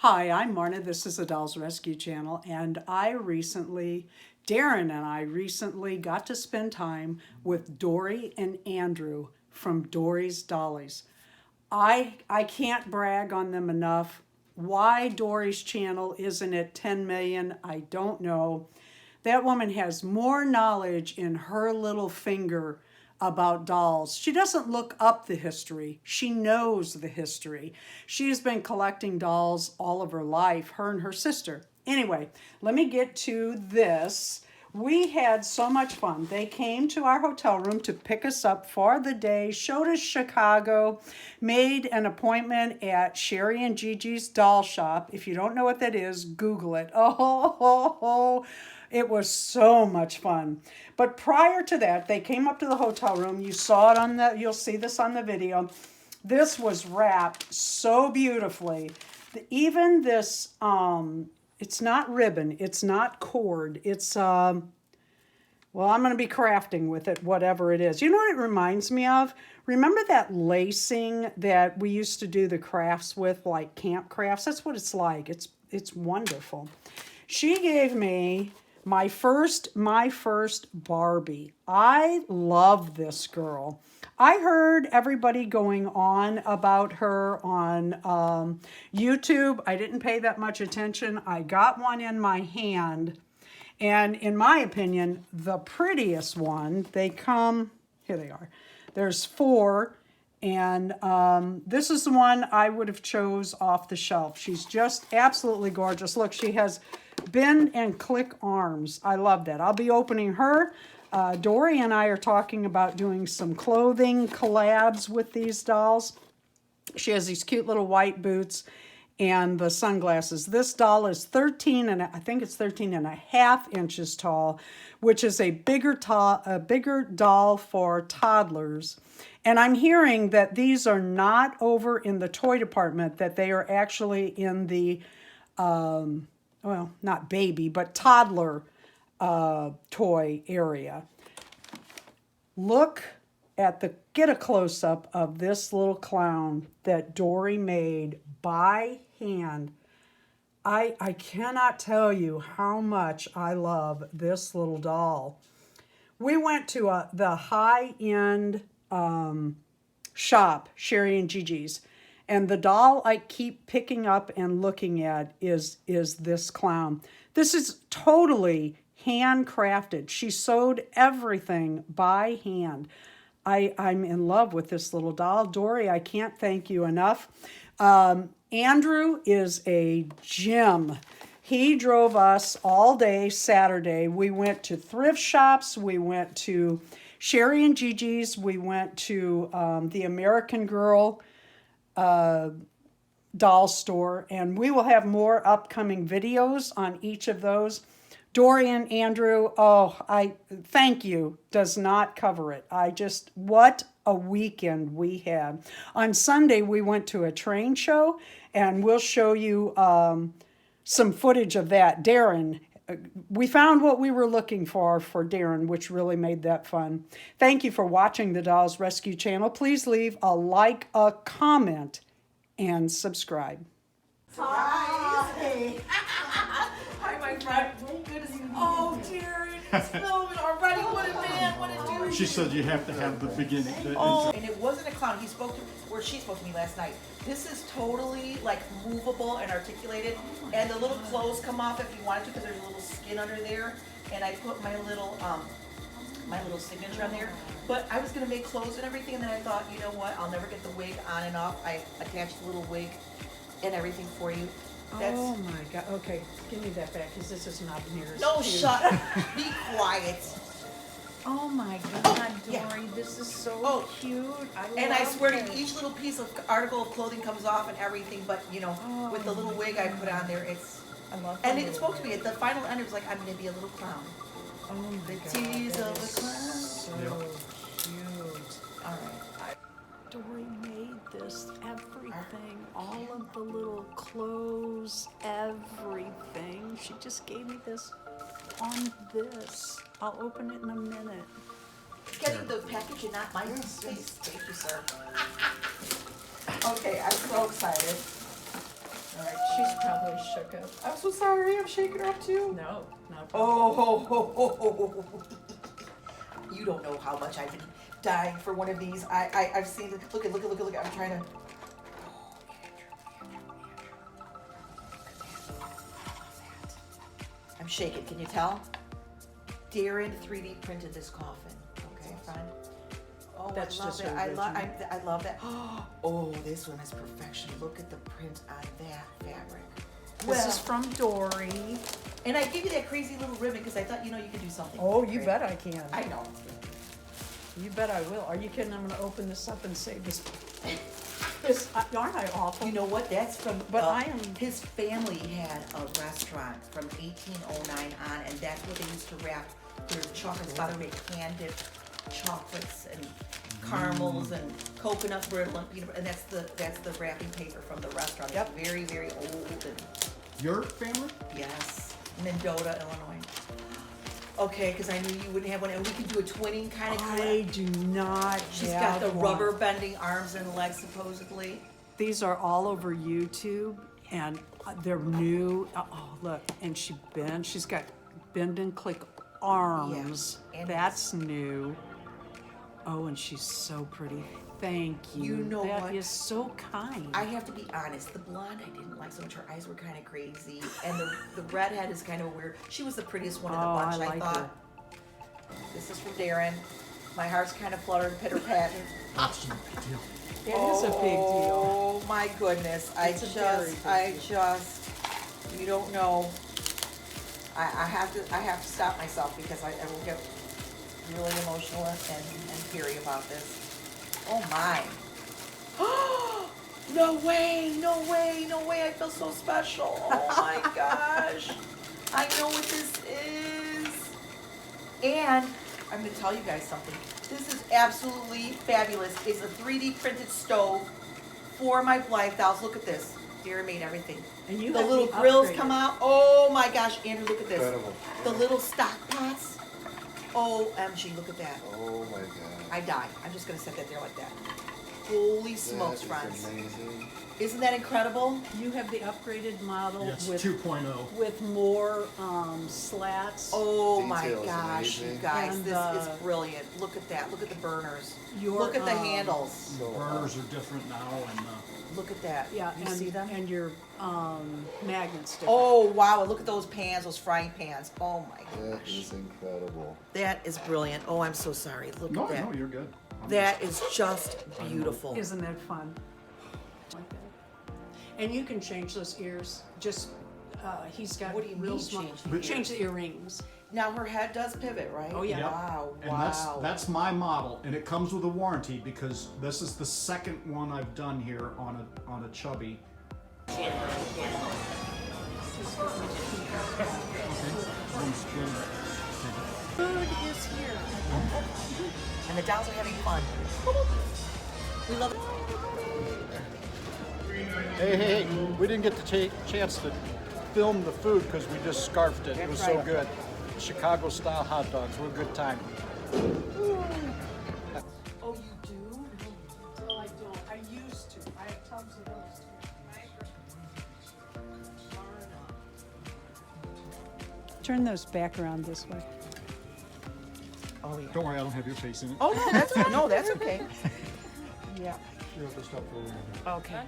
Hi, I'm Marna. This is the Dolls Rescue Channel, and Darren and I recently got to spend time with Dorie and Andrew from Dorie's Dollies. I can't brag on them enough. Why Dorie's channel isn't at 10 million, I don't know. That woman has more knowledge in her little finger about dolls. She doesn't look up the history. She knows the history. She's been collecting dolls all of her life, her and her sister. Anyway, let me get to this. We had so much fun. They came to our hotel room to pick us up for the day, showed us Chicago, made an appointment at Sherry and Gigi's doll shop. If you don't know what that is, Google it. Oh, it was so much fun. But prior to that, they came up to the hotel room. You saw it on the, you'll see this on the video. This was wrapped so beautifully. Even this, it's not ribbon, it's not cord, it's, well, I'm going to be crafting with it, whatever it is. You know what it reminds me of? Remember that lacing that we used to do the crafts with, like camp crafts? That's what it's like. It's wonderful. She gave me my first Barbie. I love this girl. I heard everybody going on about her on YouTube. I didn't pay that much attention. I got one in my hand, and in my opinion, the prettiest one. They come, here they are. There's 4, and this is the one I would have chose off the shelf. She's just absolutely gorgeous. Look, she has bend and click arms. I love that. I'll be opening her. Dorie and I are talking about doing some clothing collabs with these dolls. She has these cute little white boots and the sunglasses. This doll is 13 and I think it's 13 and a half inches tall, which is a bigger doll for toddlers. And I'm hearing that these are not over in the toy department, that they are actually in the well, not baby, but toddler toy area. Look at get a close-up of this little clown that Dorie made by hand. I cannot tell you how much I love this little doll. We went to the high-end shop, Sherry and Gigi's. And the doll I keep picking up and looking at is this clown. This is totally handcrafted. She sewed everything by hand. I'm in love with this little doll. Dorie, I can't thank you enough. Andrew is a gem. He drove us all day Saturday. We went to thrift shops. We went to Sherry and Gigi's. We went to the American Girl doll store, and we will have more upcoming videos on each of those. Dorie and Andrew, oh, I thank you, does not cover it. What a weekend we had. On Sunday, we went to a train show, and we'll show you some footage of that. Darren, we found what we were looking for Darren, which really made that fun. Thank you for watching the Dolls Rescue Channel. Please leave a like, a comment, and subscribe. Hi. Hi, my friend. Good to see you. Oh, Jerry, it's filming already. What a man, what a dude. She said you have to have the beginning. And it wasn't a clown. She spoke to me last night. This is totally like movable and articulated, and the little clothes come off if you wanted to, because there's a little skin under there. And I put my little signature on there. But I was gonna make clothes and everything, and then I thought, you know what? I'll never get the wig on and off. I attached the little wig and everything for you. Oh my God. Okay, give me that back, because this is not near as No, cute. shut up. Be quiet. Oh my God, Dorie, yeah. This is so cute. I swear to you, each little piece of article of clothing comes off and everything, but you know, with the little wig I put on there, I love and it spoke to me. At the final end, it was like, I'm gonna be a little clown. Oh my God. Tease of a clown. So cute. All right. Dorie made this, everything, all of the little clothes, everything. She just gave me this on this. I'll open it in a minute. Getting the package and not my space. Thank you, sir. Okay, I'm so excited. All right, She's probably shook up. I'm so sorry. I'm shaking her up too. No, not. Oh, you don't know how much I've been dying for one of these. I've seen it. Look. I'm trying to. I'm shaking. Can you tell? Darren 3D printed this coffin. Okay, fine. Oh, That's I love just it. original. I love that. Oh, this one is perfection. Look at the print on that fabric. This is from Dorie. And I gave you that crazy little ribbon because I thought, you could do something. Oh, you great. bet I can. I know. You bet I will. Are you kidding? I'm going to open this up and say this. Aren't I awful? You know what? That's from. But I am. His family had a restaurant from 1809 on, and that's where they used to wrap their chocolates. Father made hand-dipped chocolates and caramels and coconut brittle and peanut butter, and that's the wrapping paper from the restaurant. It's Yep. very, very old and Your family? yes, Mendota, Illinois. Okay, because I knew you wouldn't have one, and we could do a twinning kind of. I do not. She's have got the one. rubber bending arms and legs supposedly. These are all over YouTube, and they're new. Oh, look, and she's got bend and click arms. Yeah, and That's new. Oh, and she's so pretty. Thank you. You know That what? is so kind. I have to be honest, the blonde I didn't like so much. Her eyes were kind of crazy, and the redhead is kind of weird. She was the prettiest one in the Oh, bunch, I like thought. her. This is from Darren. My heart's kind of fluttered, pitter patting. That's no big deal. It is a big deal. Oh my goodness! It's a very big you don't know. I have to stop myself because I will get really emotional and teary about this. Oh my. No way, I feel so special. Oh my gosh. I know what this is. And I'm gonna tell you guys something. This is absolutely fabulous. It's a 3D printed stove for my Blythe dolls. Look at this. Dear made everything. And you The have little the grills upgraded. come out. Oh my gosh, Andrew, look at this. Incredible. The little stock pots. OMG, look at that. Oh my god. I die. I'm just gonna set that there like that. Holy smokes, That is friends. amazing. Isn't that incredible? You have the upgraded model Yes, with 2.0. with more slats. Oh my Details gosh, you amazing. guys, And, this is brilliant. Look at that. Look at the burners. Your, Look at the handles. So Burners are different now, and Look at that. Yeah, You and, see them? and your magnets. Different. Oh wow, and look at those pans, those frying pans. Oh my that gosh. is incredible. That is brilliant. Oh, I'm so sorry. Look no, at that. no, you're good. That is just beautiful. Isn't that fun? Like that. And you can change those ears. Just he's got What do you real mean small. change the Change the earrings. Now her head does pivot, right? Oh, yeah. Yep. Wow. And Wow. that's my model, and it comes with a warranty because this is the second one I've done here on a chubby. Food is here. And the dolls are having fun. We love it. Hey, we didn't get the chance to film the food because we just scarfed it. It was so right. good. Chicago style hot dogs were a good time. Oh, you do? No, I don't. I used to. I have tubs of those too. Turn those back around this way. Oh yeah. Don't worry, I don't have your face in it. Oh no, that's okay. Yeah. You have to stop for a minute. Okay.